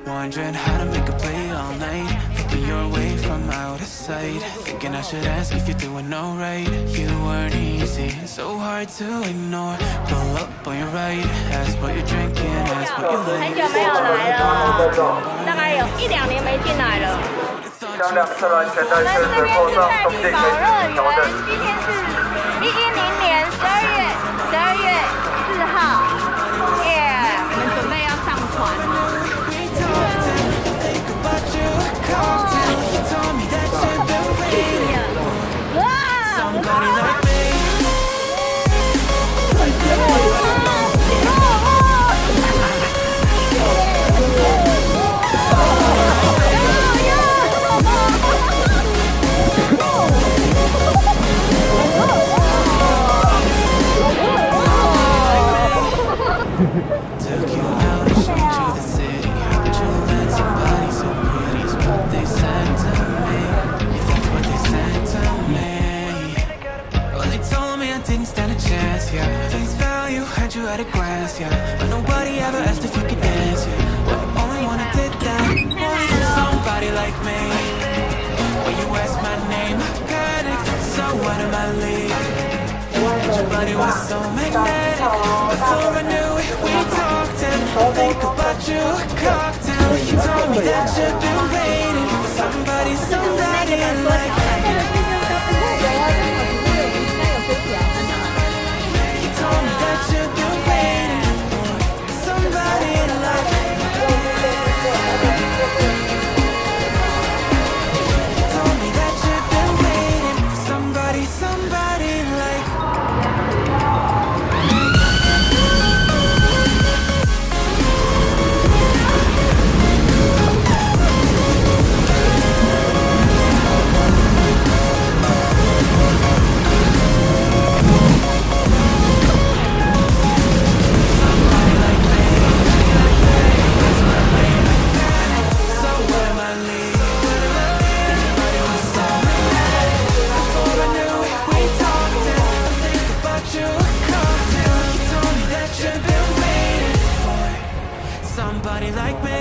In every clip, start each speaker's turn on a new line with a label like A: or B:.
A: Wondering how to make a play all night. Looking your way from out of sight. Thinking I should ask if you're doing alright. You weren't easy, so hard to ignore. Pull up on your right, ask what you're drinking, ask what you like.
B: 很久没有来了，大概有1-2年没进来了。我们这边是在丽宝乐园，今天是110年12月4号，耶！我们准备要上船。
A: Took you out and showed you the city. How'd you let somebody so pretty? Is what they said to me. Yeah, that's what they said to me. Well, they told me I didn't stand a chance, yeah. Face value, had you at a glance, yeah. But nobody ever asked if you could dance, yeah. Well, only one who did that was somebody like me. When you asked my name, I panicked. So what am I leaving? And your body was so magnetic. Before I knew it, we talked and I think about you, a cocktail. You told me that you've been waiting for somebody like me. You told me that you've been waiting for somebody like me. You told me that you've been waiting for somebody like me. Somebody like me.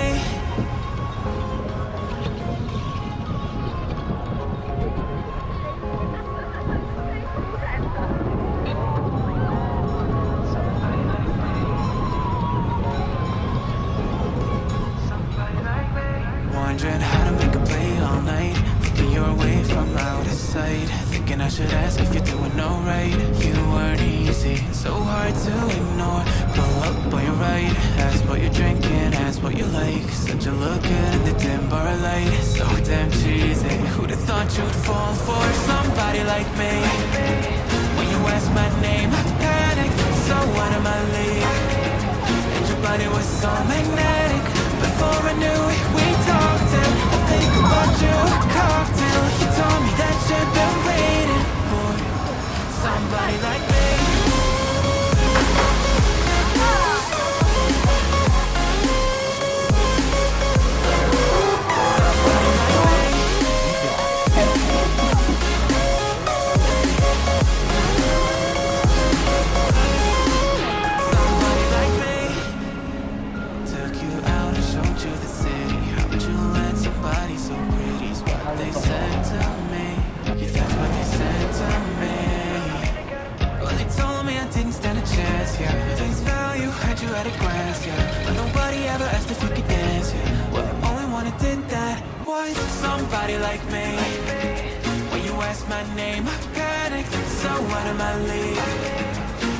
A: Wondering how to make a play all night. Looking your way from out of sight. Thinking I should ask if you're doing alright. You weren't easy, so hard to ignore. Pull up on your right, ask what you're drinking, ask what you like. Such a look good in the dim bar light. So damn cheesy. Who'd have thought you'd fall for somebody like me? When you asked my name, I panicked. So what am I leaving? And your body was so magnetic. Before I knew it, we talked and I think about you, a cocktail. You told me that you've been waiting for somebody like me. At a glance, yeah. But nobody ever asked if you could dance, yeah. Well, the only one who did that was somebody like me. When you asked my name, I panicked. So what am I leaving?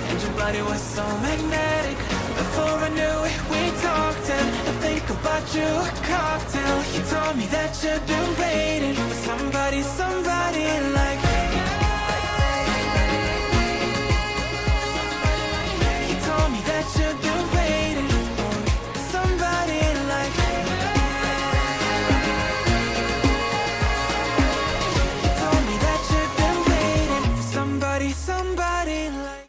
A: And your body was so magnetic. Before I knew it, we talked and I think about you, a cocktail. You told me that you've been waiting for somebody like